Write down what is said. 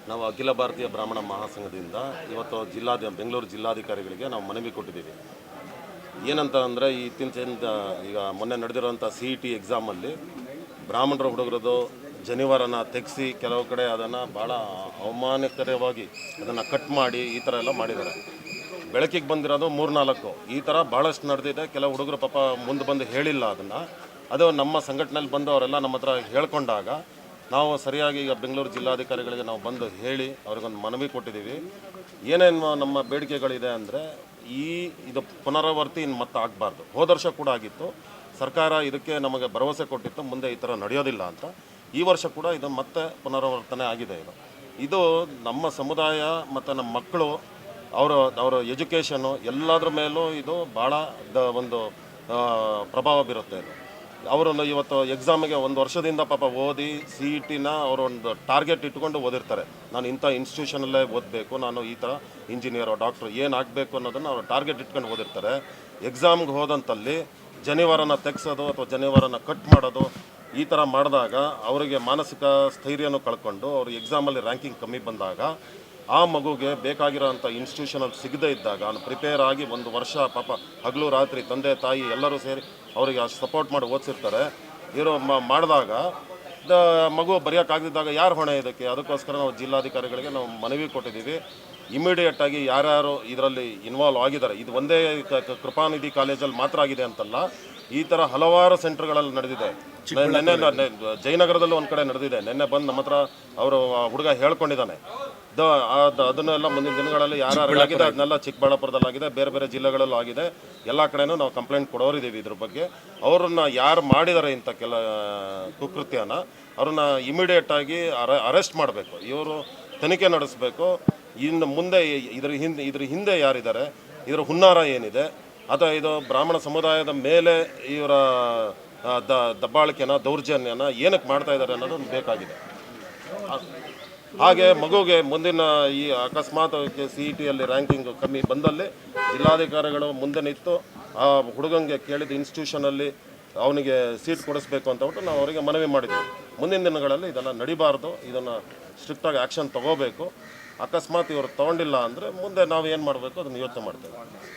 ನಾವು ಅಖಿಲ ಭಾರತೀಯ ಬ್ರಾಹ್ಮಣ ಮಹಾಸಂಘದಿಂದ ಇವತ್ತು ಬೆಂಗಳೂರು ಜಿಲ್ಲಾಧಿಕಾರಿಗಳಿಗೆ ನಾವು ಮನವಿ ಕೊಟ್ಟಿದ್ದೀವಿ. ಏನಂತ ಅಂದರೆ ಇತ್ತೀಚಿನ ಈಗ ಮೊನ್ನೆ ನಡೆದಿರೋಂಥ CET ಎಕ್ಸಾಮಲ್ಲಿ ಬ್ರಾಹ್ಮಣರ ಹುಡುಗರದು ಜನಿವಾರನ ತೆಗೆಸಿ ಕೆಲವು ಕಡೆ ಅದನ್ನು ಭಾಳ ಅವಮಾನಕರವಾಗಿ ಅದನ್ನು ಕಟ್ ಮಾಡಿ ಈ ಥರ ಎಲ್ಲ ಮಾಡಿದ್ದಾರೆ. ಬೆಳಕಿಗೆ ಬಂದಿರೋದು 3-4 ಈ ಥರ ಭಾಳಷ್ಟು ನಡೆದಿದೆ. ಕೆಲವು ಹುಡುಗರು ಪಾಪ ಮುಂದೆ ಬಂದು ಹೇಳಿಲ್ಲ ಅದನ್ನು. ಅದು ನಮ್ಮ ಸಂಘಟನೆಯಲ್ಲಿ ಬಂದು ಅವರೆಲ್ಲ ನಮ್ಮ ಹತ್ರ ಹೇಳ್ಕೊಂಡಾಗ ನಾವು ಸರಿಯಾಗಿ ಈಗ ಬೆಂಗಳೂರು ಜಿಲ್ಲಾಧಿಕಾರಿಗಳಿಗೆ ನಾವು ಬಂದು ಹೇಳಿ ಅವ್ರಿಗೊಂದು ಮನವಿ ಕೊಟ್ಟಿದ್ದೀವಿ. ಏನೇನು ನಮ್ಮ ಬೇಡಿಕೆಗಳಿದೆ ಅಂದರೆ ಇದು ಪುನರಾವರ್ತಿ ಇನ್ನು ಮತ್ತೆ ಆಗಬಾರ್ದು. ಹೋದ ವರ್ಷ ಕೂಡ ಆಗಿತ್ತು. ಸರ್ಕಾರ ಇದಕ್ಕೆ ನಮಗೆ ಭರವಸೆ ಕೊಟ್ಟಿತ್ತು ಮುಂದೆ ಈ ಥರ ನಡೆಯೋದಿಲ್ಲ ಅಂತ. ಈ ವರ್ಷ ಕೂಡ ಇದು ಮತ್ತೆ ಪುನರಾವರ್ತನೆ ಆಗಿದೆ. ಇದು ನಮ್ಮ ಸಮುದಾಯ ಮತ್ತು ನಮ್ಮ ಮಕ್ಕಳು ಅವರ ಎಜುಕೇಷನು ಎಲ್ಲದ್ರ ಮೇಲೂ ಇದು ಭಾಳ ಒಂದು ಪ್ರಭಾವ ಬೀರುತ್ತೆ. ಇದು ಅವರು ಇವತ್ತು ಎಕ್ಸಾಮಿಗೆ 1 ವರ್ಷದಿಂದ ಪಾಪ ಓದಿ CETನ ಅವರು ಒಂದು ಟಾರ್ಗೆಟ್ ಇಟ್ಕೊಂಡು ಓದಿರ್ತಾರೆ. ನಾನು ಇಂಥ ಇನ್ಸ್ಟಿಟ್ಯೂಷನಲ್ಲೇ ಓದಬೇಕು, ನಾನು ಈ ಥರ ಇಂಜಿನಿಯರು ಡಾಕ್ಟ್ರು ಏನಾಗಬೇಕು ಅನ್ನೋದನ್ನು ಅವರು ಟಾರ್ಗೆಟ್ ಇಟ್ಕೊಂಡು ಓದಿರ್ತಾರೆ. ಎಕ್ಸಾಮ್ಗೆ ಹೋದಂತಲ್ಲಿ ಜನಿವಾರನ ತೆಗೆಸೋದು ಅಥವಾ ಜನಿವಾರನ ಕಟ್ ಮಾಡೋದು ಈ ಥರ ಮಾಡಿದಾಗ ಅವರಿಗೆ ಮಾನಸಿಕ ಸ್ಥೈರ್ಯನೂ ಕಳ್ಕೊಂಡು ಅವರು ಎಕ್ಸಾಮಲ್ಲಿ ರ್ಯಾಂಕಿಂಗ್ ಕಮ್ಮಿ ಬಂದಾಗ ಆ ಮಗುಗೆ ಬೇಕಾಗಿರೋಂಥ ಇನ್ಸ್ಟಿಟ್ಯೂಷನಲ್ಲಿ ಸಿಗದೇ ಇದ್ದಾಗ ಅವನು ಪ್ರಿಪೇರ್ ಆಗಿ 1 ವರ್ಷ ಪಾಪ ಹಗಲು ರಾತ್ರಿ ತಂದೆ ತಾಯಿ ಎಲ್ಲರೂ ಸೇರಿ ಅವರಿಗೆ ಅಷ್ಟು ಸಪೋರ್ಟ್ ಮಾಡಿ ಓದಿಸಿರ್ತಾರೆ. ಇರೋ ಮಾಡಿದಾಗ ಮಗು ಬರೆಯೋಕ್ಕಾಗದಿದ್ದಾಗ ಯಾರು ಹೊಣೆ ಇದಕ್ಕೆ? ಅದಕ್ಕೋಸ್ಕರ ನಾವು ಜಿಲ್ಲಾಧಿಕಾರಿಗಳಿಗೆ ನಾವು ಮನವಿ ಕೊಟ್ಟಿದ್ದೀವಿ. ಇಮಿಡಿಯೇಟಾಗಿ ಯಾರ್ಯಾರು ಇದರಲ್ಲಿ ಇನ್ವಾಲ್ವ್ ಆಗಿದ್ದಾರೆ, ಇದು ಒಂದೇ ಕೃಪಾನಿಧಿ ಕಾಲೇಜಲ್ಲಿ ಮಾತ್ರ ಆಗಿದೆ ಅಂತಲ್ಲ, ಈ ಥರ ಹಲವಾರು ಸೆಂಟರ್ಗಳಲ್ಲಿ ನಡೆದಿದೆ. ನೆನ್ನೆ ಜಯನಗರದಲ್ಲೂ ಒಂದು ಕಡೆ ನಡೆದಿದೆ. ನೆನ್ನೆ ಬಂದು ನಮ್ಮ ಹತ್ರ ಅವರು ಹುಡುಗ ಹೇಳ್ಕೊಂಡಿದ್ದಾನೆ. ಅದನ್ನೆಲ್ಲ ಮುಂದಿನ ದಿನಗಳಲ್ಲಿ ಯಾರ್ಯಾರು ಆಗಿದೆ ಅದನ್ನೆಲ್ಲ ಚಿಕ್ಕಬಳ್ಳಾಪುರದಲ್ಲಾಗಿದೆ, ಬೇರೆ ಬೇರೆ ಜಿಲ್ಲೆಗಳಲ್ಲೂ ಆಗಿದೆ. ಎಲ್ಲ ಕಡೆನೂ ನಾವು ಕಂಪ್ಲೇಂಟ್ ಕೊಡೋರಿದ್ದೀವಿ ಇದ್ರ ಬಗ್ಗೆ. ಅವರನ್ನು ಯಾರು ಮಾಡಿದ್ದಾರೆ ಇಂಥ ಕುಕೃತ್ಯನ ಅವ್ರನ್ನ ಇಮಿಡಿಯೇಟಾಗಿ ಅರೆಸ್ಟ್ ಮಾಡಬೇಕು. ಇವರು ತನಿಖೆ ನಡೆಸಬೇಕು. ಇನ್ನು ಮುಂದೆ ಇದ್ರ ಹಿಂದೆ ಯಾರಿದ್ದಾರೆ, ಇದರ ಹುನ್ನಾರ ಏನಿದೆ, ಅಥವಾ ಇದು ಬ್ರಾಹ್ಮಣ ಸಮುದಾಯದ ಮೇಲೆ ಇವರ ದಬ್ಬಾಳಿಕೆನ ದೌರ್ಜನ್ಯನ ಏನಕ್ಕೆ ಮಾಡ್ತಾ ಇದ್ದಾರೆ ಅನ್ನೋದು ಬೇಕಾಗಿದೆ. ಹಾಗೆ ಮಗುಗೆ ಮುಂದಿನ ಈ ಅಕಸ್ಮಾತ್ CETಯಲ್ಲಿ ರ್ಯಾಂಕಿಂಗ್ ಕಮ್ಮಿ ಬಂದಲ್ಲಿ ಜಿಲ್ಲಾಧಿಕಾರಿಗಳು ಮುಂದೆ ನಿಂತು ಆ ಹುಡುಗಂಗೆ ಕೇಳಿದ ಇನ್ಸ್ಟಿಟ್ಯೂಷನಲ್ಲಿ ಅವನಿಗೆ ಸೀಟ್ ಕೊಡಿಸ್ಬೇಕು ಅಂತ ಬಿಟ್ಟು ನಾವು ಅವರಿಗೆ ಮನವಿ ಮಾಡಿದ್ವಿ. ಮುಂದಿನ ದಿನಗಳಲ್ಲಿ ಇದನ್ನು ನಡಿಬಾರ್ದು, ಇದನ್ನು ಸ್ಟ್ರಿಕ್ಟಾಗಿ ಆ್ಯಕ್ಷನ್ ತೊಗೋಬೇಕು. ಅಕಸ್ಮಾತ್ ಇವರು ತೊಗೊಂಡಿಲ್ಲ ಅಂದರೆ ಮುಂದೆ ನಾವು ಏನು ಮಾಡಬೇಕು ಅದನ್ನು ಯೋಚನೆ ಮಾಡ್ತೇವೆ.